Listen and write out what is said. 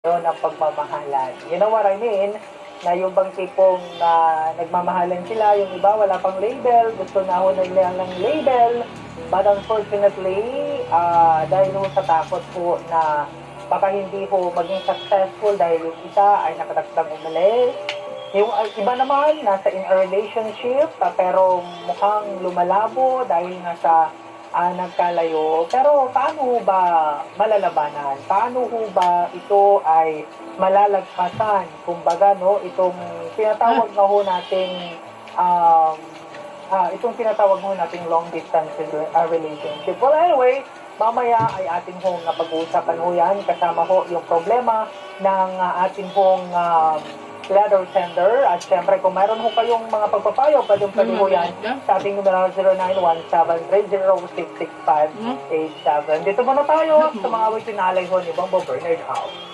yun ang pagmamahalan. You know what I mean? Na yung bang tipong nagmamahalan sila, yung iba wala pang label, gusto na ho nila ng label, but unfortunately, dahil ho sa takot po na baka hindi ho maging successful dahil yung isa ay nakadagdag umalis, yung iba naman nasa in a relationship, pero mukhang lumalabo dahil nga sa nagkalayo. Pero paano ho ba malalabanan? Paano ho ba ito ay malalagpasan? Kumbaga, no, itong tinatawag na ho nating itong tinatawag ho nating long distance relationship. Well, anyway, mamaya ay ating hong pag-uusapan ho yan. Kasama ho yung problema ng ating hong letter sender. At syempre, kung mayroon ho kayong mga pagpapayo, pwede ho yan sa ating numero 0917-3066587. Dito muna tayo sa mga awit pinalay ho ni Bombo Bernard House.